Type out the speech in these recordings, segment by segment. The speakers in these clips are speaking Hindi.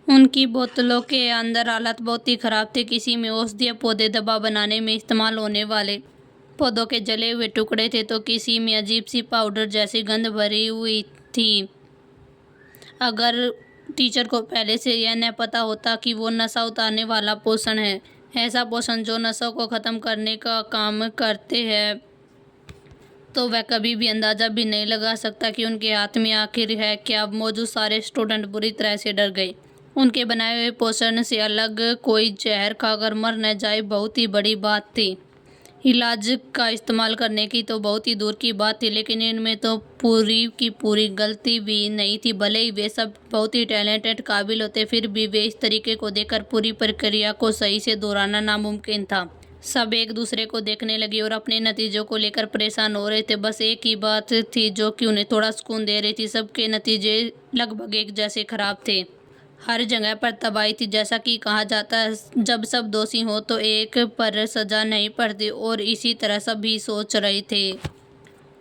उनकी बोतलों के अंदर हालत बहुत ही खराब थी। किसी में औषधीय पौधे दवा बनाने में इस्तेमाल होने वाले पौधों के जले हुए टुकड़े थे, तो किसी में अजीब सी पाउडर जैसी गंध भरी हुई थी। अगर टीचर को पहले से यह न पता होता कि वो नशा उतारने वाला पोषण है, ऐसा पोषण जो नशों को ख़त्म करने का काम करते हैं, तो वह कभी भी अंदाज़ा भी नहीं लगा सकता कि उनके हाथ में आखिर है क्या। मौजूद सारे स्टूडेंट बुरी तरह से डर गए। उनके बनाए हुए पोषण से अलग कोई जहर खाकर मर न जाए बहुत ही बड़ी बात थी। इलाज का इस्तेमाल करने की तो बहुत ही दूर की बात थी, लेकिन इनमें तो पूरी की पूरी गलती भी नहीं थी। भले ही वे सब बहुत ही टैलेंटेड काबिल होते, फिर भी वे इस तरीके को देखकर पूरी प्रक्रिया को सही से दोहराना नामुमकिन था। सब एक दूसरे को देखने लगे और अपने नतीजों को लेकर परेशान हो रहे थे। बस एक ही बात थी जो कि उन्हें थोड़ा सुकून दे रही थी। सबके नतीजे लगभग एक जैसे खराब थे। हर जगह पर तबाही थी। जैसा कि कहा जाता है, जब सब दोषी हो तो एक पर सजा नहीं पड़ती, और इसी तरह सभी सोच रहे थे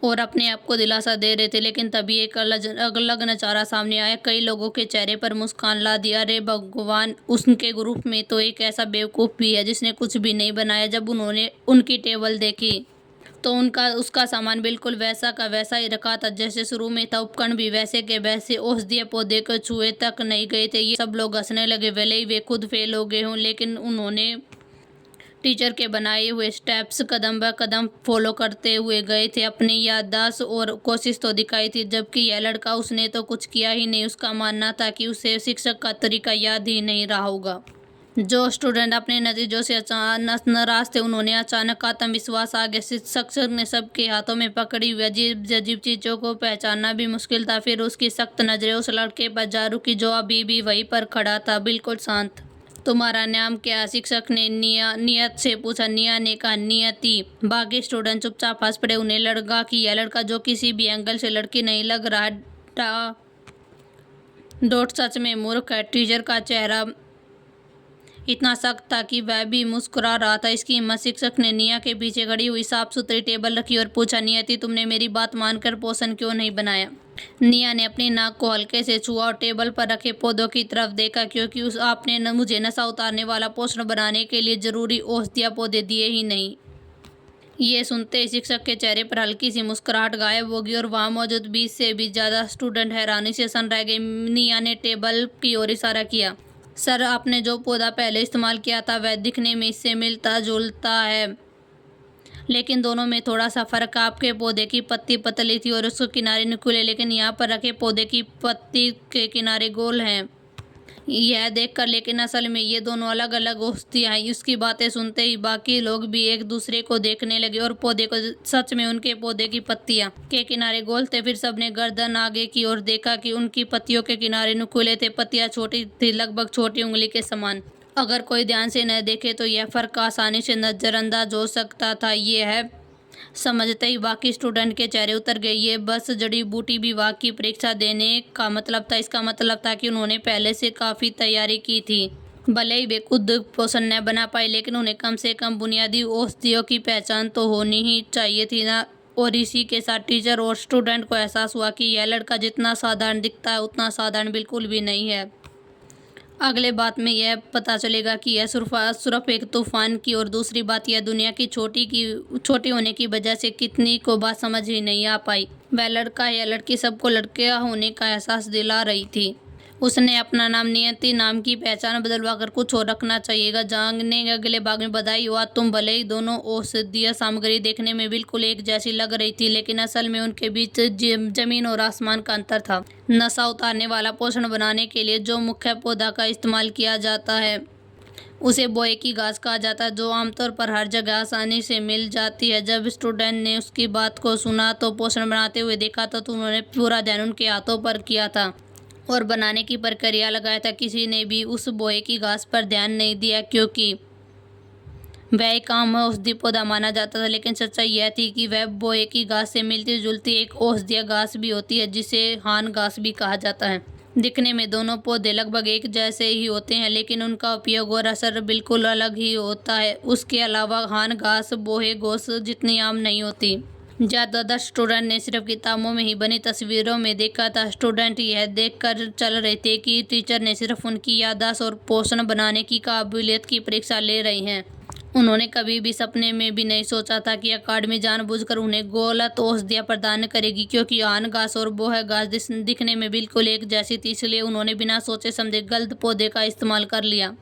और अपने आप को दिलासा दे रहे थे। लेकिन तभी एक अलग नजारा सामने आया। कई लोगों के चेहरे पर मुस्कान ला दिया। अरे भगवान, उसके ग्रुप में तो एक ऐसा बेवकूफ़ भी है जिसने कुछ भी नहीं बनाया। जब उन्होंने उनकी टेबल देखी तो उसका सामान बिल्कुल वैसा का वैसा ही रखा था जैसे शुरू में था। उपकरण भी वैसे के वैसे। औषधीय पौधे को छुए तक नहीं गए थे। ये सब लोग हंसने लगे। भले ही वे खुद फेल हो गए हों, लेकिन उन्होंने टीचर के बनाए हुए स्टेप्स कदम ब कदम फॉलो करते हुए गए थे। अपनी याददाश्त और कोशिश तो दिखाई थी, जबकि यह लड़का, उसने तो कुछ किया ही नहीं। उसका मानना था कि उसे शिक्षक का तरीका याद ही नहीं रहा होगा। जो स्टूडेंट अपने नतीजों से अचानक नाराज थे, उन्होंने अचानक आत्मविश्वास आ गया। शिक्षक ने सबके हाथों में पकड़ी हुई अजीब अजीब चीज़ों को पहचानना भी मुश्किल था। फिर उसकी सख्त नजरें उस लड़के पर जा रुकी जो अभी भी वहीं पर खड़ा था, बिल्कुल शांत। तुम्हारा नाम क्या है? शिक्षक ने नियत से पूछा। निया ने कहा, नियति। बाकी स्टूडेंट चुपचाप हंस पड़े। उन्हें लगा कि यह लड़का, जो किसी भी एंगल से लड़की नहीं लग रहा, डॉट सच में मूर्ख है। टीचर का चेहरा इतना सख्त था कि वह भी मुस्कुरा रहा था। इसकी हिम्मत। शिक्षक ने निया के पीछे खड़ी हुई साफ सुथरी टेबल रखी और पूछा, नियति, तुमने मेरी बात मानकर पोषण क्यों नहीं बनाया? निया ने अपनी नाक को हल्के से छुआ और टेबल पर रखे पौधों की तरफ देखा। क्योंकि आपने मुझे नशा उतारने वाला पोषण बनाने के लिए जरूरी औषधीय पौधे दिए ही नहीं। ये सुनते ही शिक्षक के चेहरे पर हल्की सी मुस्कुराहट गायब हो गई और वहां मौजूद 20 से भी ज्यादा स्टूडेंट हैरानी से सन रह गए। निया ने टेबल की ओर इशारा किया। सर, आपने जो पौधा पहले इस्तेमाल किया था वह दिखने में इससे मिलता जुलता है, लेकिन दोनों में थोड़ा सा फर्क। आपके पौधे की पत्ती पतली थी और उसके किनारे नुकीले, लेकिन यहाँ पर रखे पौधे की पत्ती के किनारे गोल हैं। यह देखकर, लेकिन असल में ये दोनों अलग अलग औषधियाँ हैं। उसकी बातें सुनते ही बाकी लोग भी एक दूसरे को देखने लगे और पौधे को। सच में उनके पौधे की पत्तियाँ के किनारे गोल थे। फिर सबने गर्दन आगे की ओर देखा कि उनकी पत्तियों के किनारे नुकीले थे। पत्तियाँ छोटी थी, लगभग छोटी उंगली के समान। अगर कोई ध्यान से न देखे तो यह फर्क आसानी से नजरअंदाज हो सकता था। ये है। समझते ही बाकी स्टूडेंट के चेहरे उतर गए। ये बस जड़ी बूटी विभाग की परीक्षा देने का मतलब था। इसका मतलब था कि उन्होंने पहले से काफ़ी तैयारी की थी। भले ही वे खुद पोषण न बना पाए, लेकिन उन्हें कम से कम बुनियादी औषधियों की पहचान तो होनी ही चाहिए थी ना। और इसी के साथ टीचर और स्टूडेंट को एहसास हुआ कि यह लड़का जितना साधारण दिखता है उतना साधारण बिल्कुल भी नहीं है। अगले बात में यह पता चलेगा कि यह सिर्फ एक तूफान की, और दूसरी बात यह दुनिया की छोटी होने की वजह से कितनी को बात समझ ही नहीं आ पाई। वह लड़का या लड़की सबको लड़के होने का एहसास दिला रही थी। उसने अपना नाम नियति नाम की पहचान बदलवा कर कुछ और रखना चाहिएगा। जांग ने अगले भाग में बधाई हुआ। तुम भले ही दोनों औषधीय सामग्री देखने में बिल्कुल एक जैसी लग रही थी, लेकिन असल में उनके बीच जमीन और आसमान का अंतर था। नशा उतारने वाला पोषण बनाने के लिए जो मुख्य पौधा का इस्तेमाल किया जाता है उसे बोए की घास कहा जाता है, जो आमतौर पर हर जगह आसानी से मिल जाती है। जब स्टूडेंट ने उसकी बात को सुना तो पोषण बनाते हुए देखा था, तो उन्होंने पूरा ध्यान उनके हाथों पर किया था और बनाने की प्रक्रिया लगाया था। किसी ने भी उस बोए की घास पर ध्यान नहीं दिया, क्योंकि वह एक आम औषधि पौधा माना जाता था। लेकिन सच्चाई यह थी कि वह बोए की घास से मिलती जुलती एक औषधीय घास भी होती है, जिसे हान घास भी कहा जाता है। दिखने में दोनों पौधे लगभग एक जैसे ही होते हैं, लेकिन उनका उपयोग और असर बिल्कुल अलग ही होता है। उसके अलावा हान घास बोहे घास जितनी आम नहीं होती। ज़्यादातर स्टूडेंट ने सिर्फ किताबों में ही बनी तस्वीरों में देखा था। स्टूडेंट यह देखकर चल रहे थे कि टीचर ने सिर्फ उनकी याददाश्त और पोषण बनाने की काबिलियत की परीक्षा ले रही हैं। उन्होंने कभी भी सपने में भी नहीं सोचा था कि अकादमी जानबूझकर उन्हें गलत औषधियाँ प्रदान करेगी, क्योंकि आन घास और बोह घास दिखने में बिल्कुल एक जैसी थी। इसलिए उन्होंने बिना सोचे समझे गलत पौधे का इस्तेमाल कर लिया।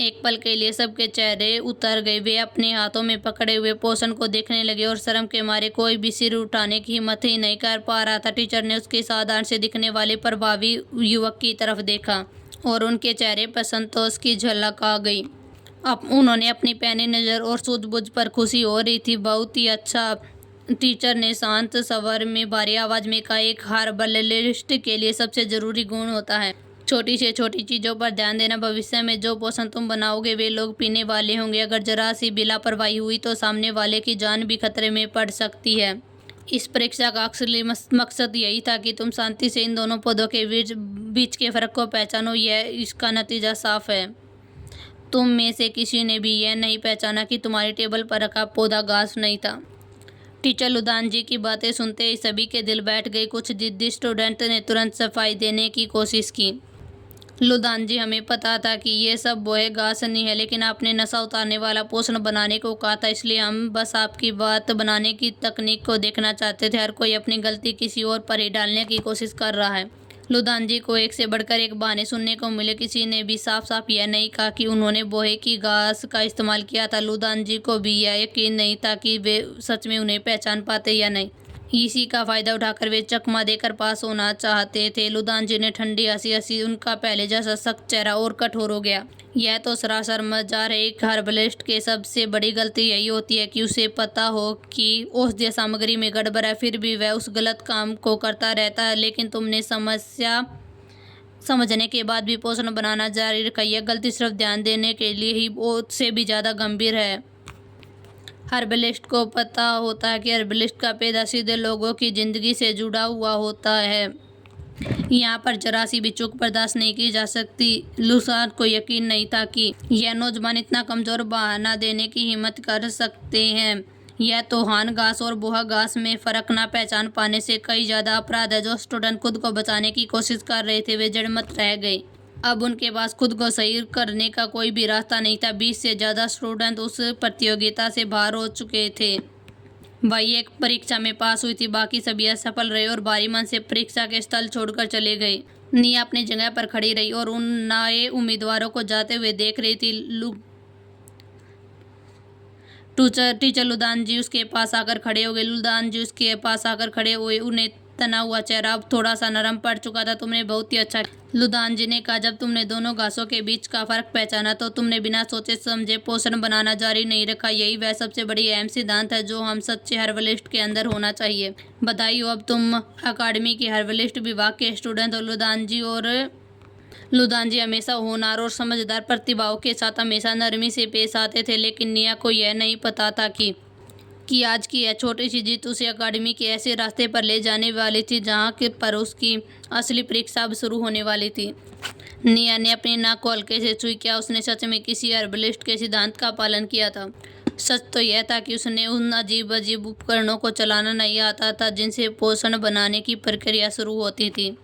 एक पल के लिए सबके चेहरे उतर गए। वे अपने हाथों में पकड़े हुए पोषण को देखने लगे और शर्म के मारे कोई भी सिर उठाने की हिम्मत ही नहीं कर पा रहा था। टीचर ने उसके साधारण से दिखने वाले प्रभावी युवक की तरफ देखा और उनके चेहरे पर संतोष की झलक आ गई। अब उन्होंने अपनी पैनी नज़र और सूझबूझ पर खुशी हो रही थी। बहुत ही अच्छा, टीचर ने शांत स्वर में भारी आवाज़ में कहा, एक हर्बलिस्ट के लिए सबसे ज़रूरी गुण होता है छोटी से छोटी चीज़ों पर ध्यान देना। भविष्य में जो पोषण तुम बनाओगे वे लोग पीने वाले होंगे। अगर जरा सी भी लापरवाही हुई तो सामने वाले की जान भी खतरे में पड़ सकती है। इस परीक्षा का असली मकसद यही था कि तुम शांति से इन दोनों पौधों के बीच के फ़र्क को पहचानो। इसका नतीजा साफ है। तुम में से किसी ने भी यह नहीं पहचाना कि तुम्हारी टेबल पर रखा पौधा घास नहीं था। टीचर लुदान जी की बातें सुनते ही सभी के दिल बैठ गए। कुछ जिद्दी स्टूडेंट ने तुरंत सफाई देने की कोशिश की। लुदान जी, हमें पता था कि ये सब बोए घास नहीं है, लेकिन आपने नशा उतारने वाला पोषण बनाने को कहा था, इसलिए हम बस आपकी बात बनाने की तकनीक को देखना चाहते थे। हर कोई अपनी गलती किसी और पर ही डालने की कोशिश कर रहा है। लुदान जी को एक से बढ़कर एक बहाने सुनने को मिले। किसी ने भी साफ साफ यह नहीं कहा कि उन्होंने बोहे की घास का इस्तेमाल किया था। लुदान जी को भी यह यकीन नहीं था कि वे सच में उन्हें पहचान पाते या नहीं। इसी का फायदा उठाकर वे चकमा देकर पास होना चाहते थे। लुदान जी ने ठंडी हंसी हंसी। उनका पहले जैसा सख्त चेहरा और कठोर हो गया। यह तो सरासर मजाक है। एक हर्बलिस्ट की सबसे बड़ी गलती यही होती है कि उसे पता हो कि औषधीय सामग्री में गड़बड़ है, फिर भी वह उस गलत काम को करता रहता है। लेकिन तुमने समस्या समझने के बाद भी पोषण बनाना जारी रखा। यह गलती सिर्फ ध्यान देने के लिए ही उससे भी ज़्यादा गंभीर है। हर्बलिस्ट को पता होता है कि हर्बलिस्ट का पेशा सीधे लोगों की ज़िंदगी से जुड़ा हुआ होता है। यहाँ पर जरा सी भी चूक बर्दाश्त नहीं की जा सकती। लुदान को यकीन नहीं था कि यह नौजवान इतना कमज़ोर बहाना देने की हिम्मत कर सकते हैं। यह तो हान घास और बोहा घास में फ़र्क ना पहचान पाने से कई ज़्यादा अपराध है। जो स्टूडेंट खुद को बचाने की कोशिश कर रहे थे वे जड़मत रह गए। अब उनके पास खुद को सही करने का कोई भी रास्ता नहीं था। 20 से ज़्यादा स्टूडेंट उस प्रतियोगिता से बाहर हो चुके थे। वही एक परीक्षा में पास हुई थी, बाकी सभी असफल रहे और भारी मन से परीक्षा के स्थल छोड़कर चले गए। निया अपनी जगह पर खड़ी रही और उन नए उम्मीदवारों को जाते हुए देख रही थी। टीचर लुदान जी उसके पास आकर खड़े हो गए। लुदान जी उसके पास आकर खड़े हुए। उन्हें तना हुआ चेहरा अब थोड़ा सा नरम पड़ चुका था। तुमने बहुत ही अच्छा, लुदान जी ने कहा। जब तुमने दोनों घासों के बीच का फर्क पहचाना तो तुमने बिना सोचे समझे पोषण बनाना जारी नहीं रखा। यही वह सबसे बड़ी अहम सिद्धांत है जो हम सच्चे हर्बलिस्ट के अंदर होना चाहिए। बधाई हो, अब तुम अकादमी के हर्बलिस्ट विभाग के स्टूडेंट हो। लुदान जी हमेशा होनहार और समझदार प्रतिभाओं के साथ हमेशा नरमी से पेश आते थे। लेकिन निया को यह नहीं पता था कि आज की यह छोटी सी जीत उसे अकादमी के ऐसे रास्ते पर ले जाने वाली थी जहाँ पर उसकी असली परीक्षा अब शुरू होने वाली थी। निया ने अपनी नाक को हल्के से छुई। क्या उसने सच में किसी हर्बलिस्ट के सिद्धांत का पालन किया था? सच तो यह था कि उसने उन अजीब अजीब उपकरणों को चलाना नहीं आता था जिनसे पोषण बनाने की प्रक्रिया शुरू होती थी।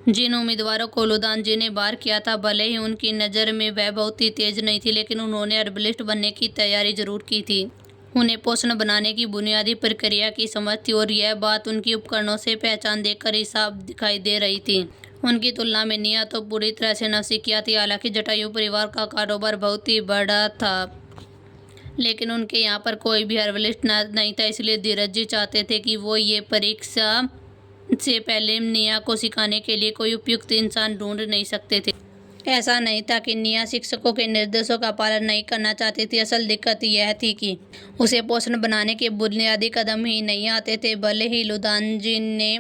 जिन उम्मीदवारों को लुदान जी ने बाहर किया था, भले ही उनकी नज़र में वह बहुत ही तेज नहीं थी, लेकिन उन्होंने हर्बलिस्ट बनने की तैयारी जरूर की थी। उन्हें पोषण बनाने की बुनियादी प्रक्रिया की समझ थी और यह बात उनकी उपकरणों से पहचान देकर ही साफ दिखाई दे रही थी। उनकी तुलना में निया तो पूरी तरह से नौसिखिया थी। हालांकि जटायु परिवार का कारोबार बहुत ही बड़ा था, लेकिन उनके यहाँ पर कोई भी हर्बलिस्ट नहीं था। इसलिए धीरज जी चाहते थे कि वो ये परीक्षा से पहले निया को सिखाने के लिए कोई उपयुक्त इंसान ढूंढ नहीं सकते थे। ऐसा नहीं था कि निया शिक्षकों के निर्देशों का पालन नहीं करना चाहती थी। असल दिक्कत यह थी कि उसे पोषण बनाने के बुनियादी कदम ही नहीं आते थे। भले ही लुदान जी ने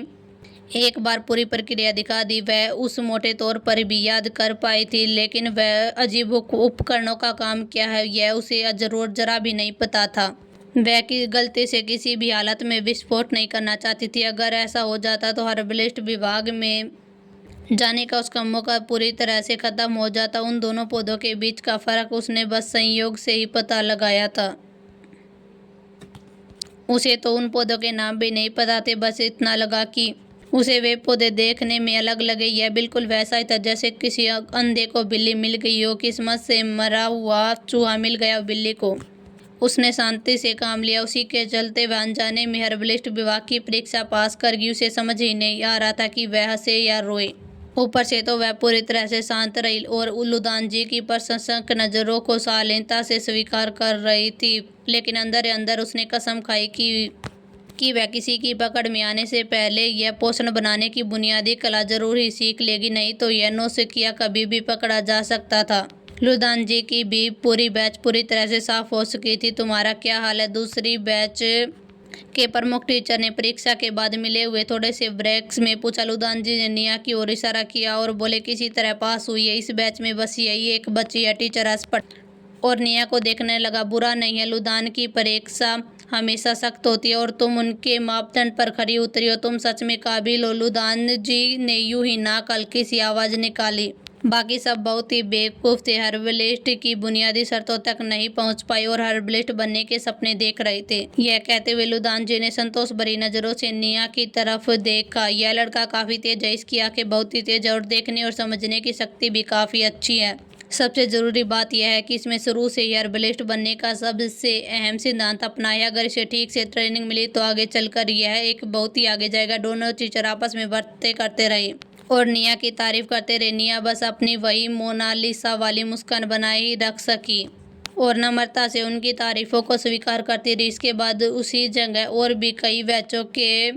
एक बार पूरी प्रक्रिया दिखा दी, वह उस मोटे तौर पर भी याद कर पाई थी, लेकिन वह अजीब उपकरणों का काम क्या है यह उसे जरा भी नहीं पता था। वह की गलती से किसी भी हालत में विस्फोट नहीं करना चाहती थी। अगर ऐसा हो जाता तो हर्बलिस्ट विभाग में जाने का उसका मौका पूरी तरह से खत्म हो जाता। उन दोनों पौधों के बीच का फर्क उसने बस संयोग से ही पता लगाया था। उसे तो उन पौधों के नाम भी नहीं पता थे, बस इतना लगा कि उसे वे पौधे देखने में अलग लगे। यह बिल्कुल वैसा ही था जैसे किसी अंधे को बिल्ली मिल गई हो, किस्मत से मरा हुआ चूहा मिल गया बिल्ली को। उसने शांति से काम लिया। उसी के चलते वह अनजाने में हर्बलिस्ट विभाग की परीक्षा पास कर गई। उसे समझ ही नहीं आ रहा था कि वह हंसे या रोए। ऊपर से तो वह पूरी तरह से शांत रही और लुदान जी की प्रशंसक नज़रों को शालीनता से स्वीकार कर रही थी, लेकिन अंदर अंदर उसने कसम खाई कि वह किसी की पकड़ में आने से पहले यह पोषण बनाने की बुनियादी कला जरूर ही सीख लेगी, नहीं तो यह नौसिखिया कभी भी पकड़ा जा सकता था। लुदान जी की भी पूरी बैच पूरी तरह से साफ हो चुकी थी। तुम्हारा क्या हाल है? दूसरी बैच के प्रमुख टीचर ने परीक्षा के बाद मिले हुए थोड़े से ब्रेक्स में पूछा। लुदान जी ने निया की ओर इशारा किया और बोले, किसी तरह पास हुई है। इस बैच में बस यही एक बच्ची है। टीचर हंसपट और निया को देखने लगा। बुरा नहीं है, लुदान की परीक्षा हमेशा सख्त होती है और तुम उनके मापदंड पर खरी उतरी हो। तुम सच में काबिल हो। लुदान जी ने यूं ही नाक हल्की सी आवाज निकाली। बाकी सब बहुत ही बेवकूफ़ थे। हर्बलिस्ट की बुनियादी शर्तों तक नहीं पहुंच पाए और हर्बलिस्ट बनने के सपने देख रहे थे। यह कहते हुए लुदान जी ने संतोष भरी नज़रों से निया की तरफ देखा। यह लड़का काफ़ी तेज है, इसकी आंखें बहुत ही तेज है और देखने और समझने की शक्ति भी काफ़ी अच्छी है। सबसे ज़रूरी बात यह है कि इसमें शुरू से ही हर्बलिस्ट बनने का सबसे अहम सिद्धांत अपनाया। अगर इसे ठीक से ट्रेनिंग मिली तो आगे चलकर यह एक बहुत ही आगे जाएगा। दोनों टीचर आपस में बातें करते रहे और निया की तारीफ करते रहे। निया बस अपनी वही मोनालिसा वाली मुस्कान बनाए ही रख सकी और नम्रता से उनकी तारीफों को स्वीकार करती रही। इसके बाद उसी जगह और भी कई बैचों के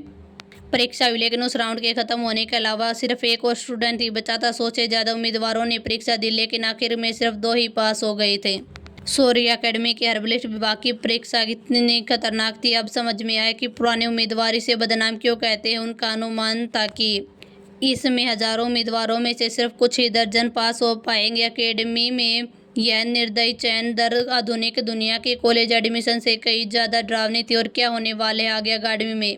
परीक्षा हुई, लेकिन उस राउंड के खत्म होने के अलावा सिर्फ एक और स्टूडेंट ही बचा था। 100 से ज़्यादा उम्मीदवारों ने परीक्षा दी, लेकिन आखिर में सिर्फ 2 ही पास हो गए थे। सौर्य अकेडमी के हर्बलिस्ट विभाग की परीक्षा कितनी खतरनाक थी, अब समझ में आया कि पुराने उम्मीदवार इसे बदनाम क्यों कहते हैं। उनका अनुमान था कि इसमें हजारों उम्मीदवारों में से सिर्फ कुछ ही दर्जन पास हो पाएंगे। अकेडमी में यह निर्दयी चयन दर आधुनिक दुनिया के कॉलेज एडमिशन से कई ज़्यादा डरावनी थी। और क्या होने वाले आगे अकेडमी में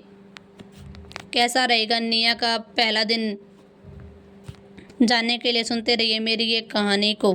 कैसा रहेगा निया का पहला दिन, जानने के लिए सुनते रहिए मेरी ये कहानी को।